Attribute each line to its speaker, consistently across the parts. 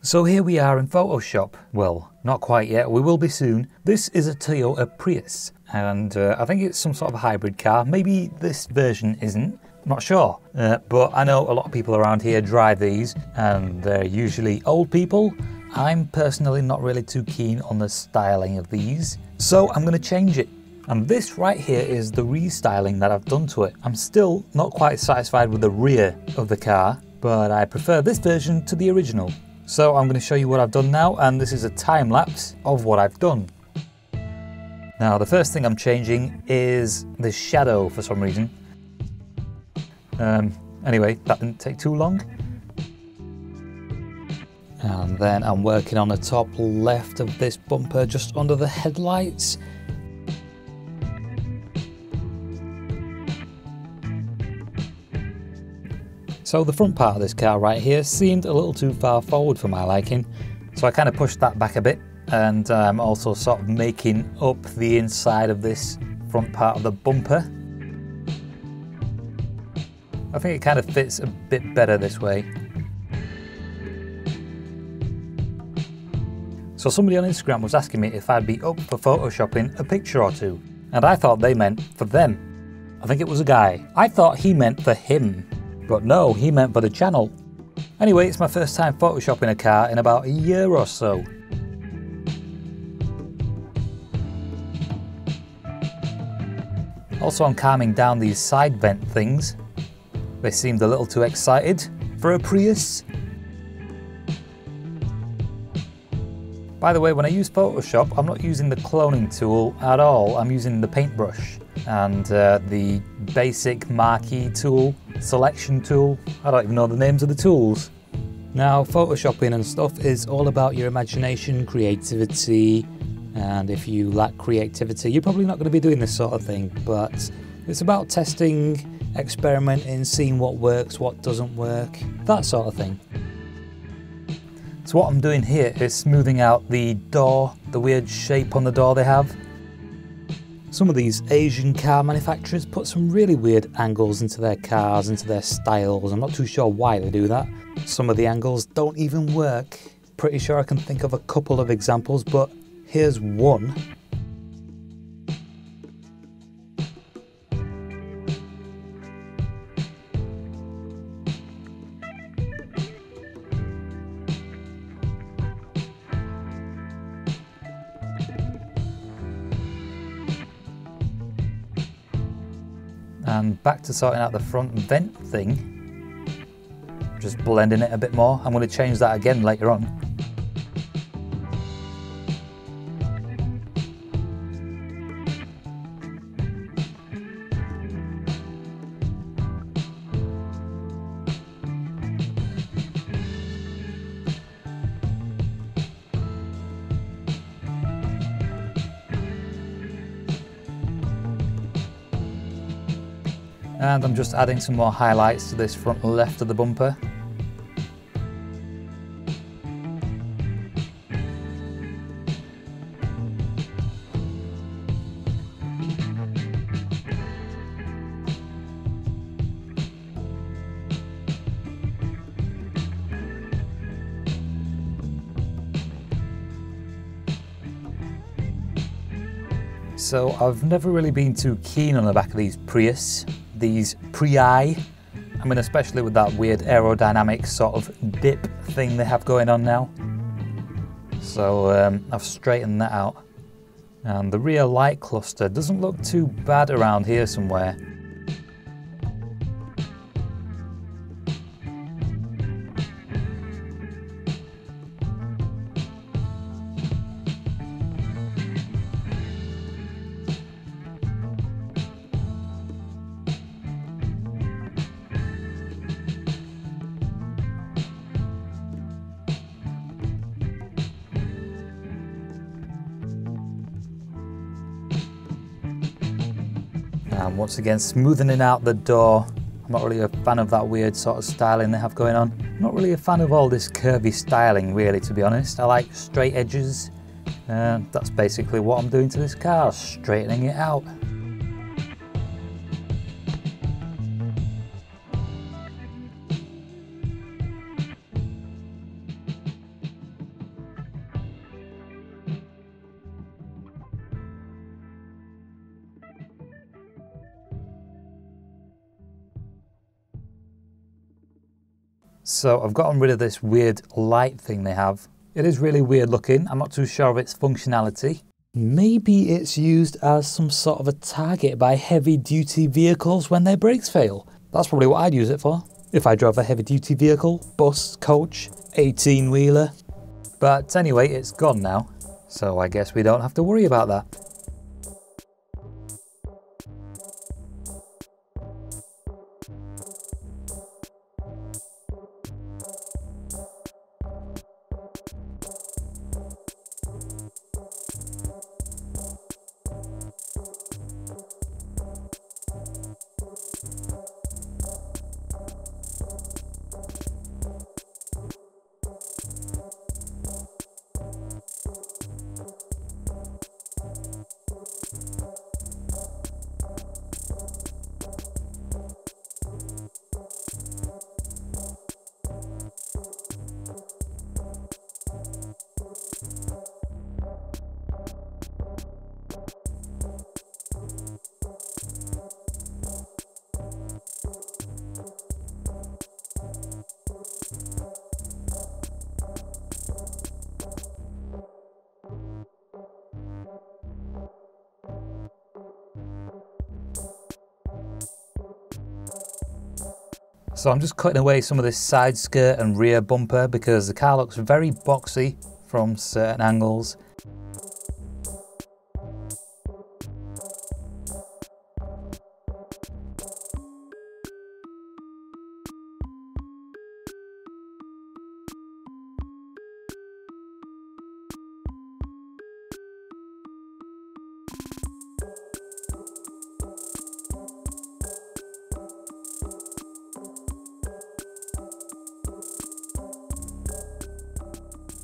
Speaker 1: So here we are in Photoshop. Well, not quite yet, we will be soon. This is a Toyota Prius, and I think it's some sort of hybrid car. Maybe this version isn't, not sure. But I know a lot of people around here drive these, and they're usually old people. I'm personally not really too keen on the styling of these, so I'm going to change it. And this right here is the restyling that I've done to it. I'm still not quite satisfied with the rear of the car, but I prefer this version to the original. So I'm going to show you what I've done now, and this is a time lapse of what I've done. Now the first thing I'm changing is the shadow for some reason. Anyway, that didn't take too long. And then I'm working on the top left of this bumper just under the headlights. So the front part of this car right here seemed a little too far forward for my liking, so I kind of pushed that back a bit, and I'm also sort of making up the inside of this front part of the bumper. I think it kind of fits a bit better this way. So somebody on Instagram was asking me if I'd be up for photoshopping a picture or two, and I thought they meant for them. I think it was a guy. I thought he meant for him. But no, he meant for the channel. Anyway, it's my first time photoshopping a car in about a year or so. Also, I'm calming down these side vent things. They seemed a little too excited for a Prius. By the way, when I use Photoshop, I'm not using the cloning tool at all. I'm using the paintbrush and the basic marquee tool, selection tool. I don't even know the names of the tools. Now, photoshopping and stuff is all about your imagination, creativity, and if you lack creativity, you're probably not going to be doing this sort of thing, but it's about testing, experimenting, seeing what works, what doesn't work, that sort of thing. So what I'm doing here is smoothing out the door, the weird shape on the door they have. Some of these Asian car manufacturers put some really weird angles into their cars, into their styles. I'm not too sure why they do that. Some of the angles don't even work. Pretty sure I can think of a couple of examples, but here's one. And back to sorting out the front vent thing, just blending it a bit more. I'm going to change that again later on. And I'm just adding some more highlights to this front left of the bumper. So I've never really been too keen on the back of these Prius, these Prii. I mean, especially with that weird aerodynamic sort of dip thing they have going on now. So I've straightened that out. And the rear light cluster doesn't look too bad around here somewhere. And once again, smoothing out the door. I'm not really a fan of that weird sort of styling they have going on. I'm not really a fan of all this curvy styling, really, to be honest. I like straight edges. That's basically what I'm doing to this car, straightening it out. So I've gotten rid of this weird light thing they have. It is really weird looking. I'm not too sure of its functionality. Maybe it's used as some sort of a target by heavy duty vehicles when their brakes fail. That's probably what I'd use it for. If I drove a heavy duty vehicle, bus, coach, 18-wheeler. But anyway, it's gone now. So I guess we don't have to worry about that. So I'm just cutting away some of this side skirt and rear bumper because the car looks very boxy from certain angles.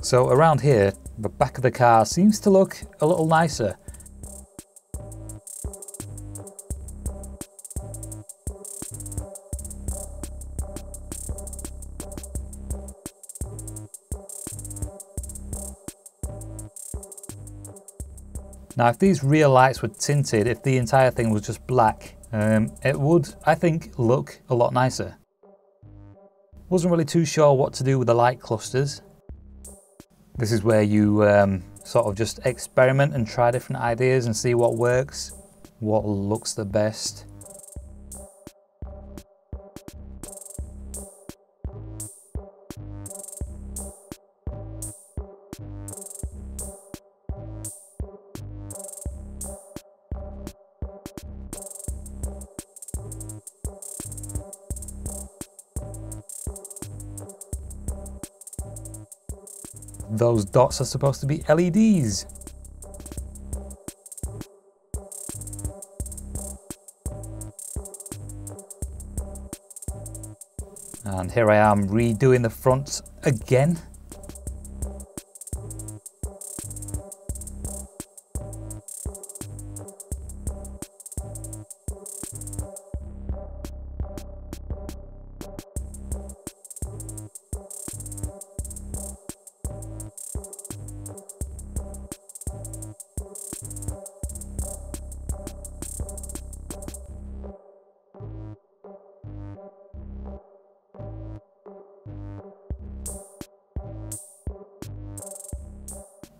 Speaker 1: So around here, the back of the car seems to look a little nicer. Now if these rear lights were tinted, if the entire thing was just black, it would, I think, look a lot nicer. Wasn't really too sure what to do with the light clusters. This is where you sort of just experiment and try different ideas and see what works, what looks the best. Those dots are supposed to be LEDs. And here I am redoing the front again.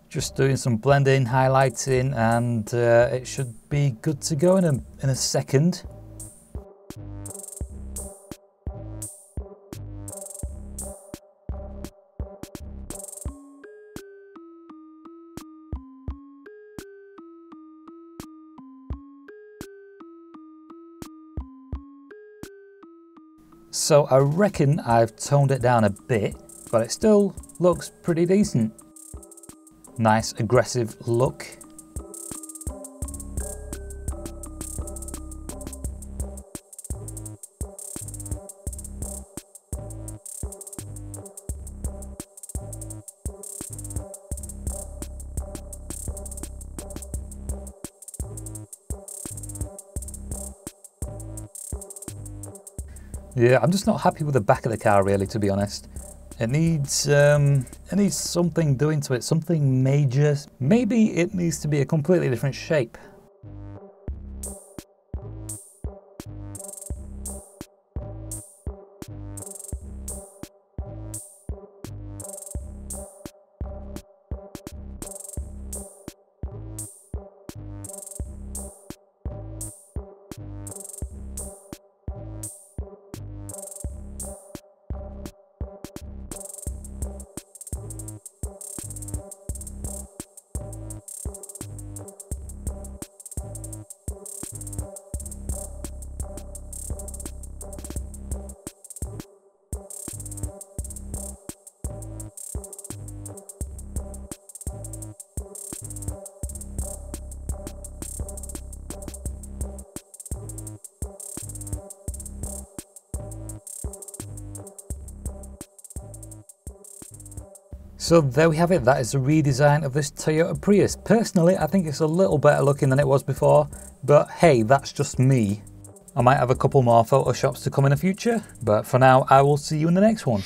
Speaker 1: Just doing some blending, highlighting, and it should be good to go in a second. So I reckon I've toned it down a bit, but it still looks pretty decent. Nice aggressive look. Yeah, I'm just not happy with the back of the car really, to be honest. It needs something doing to it, something major. Maybe it needs to be a completely different shape. So there we have it, that is a redesign of this Toyota Prius. Personally, I think it's a little better looking than it was before, but hey, that's just me. I might have a couple more Photoshops to come in the future, but for now, I will see you in the next one.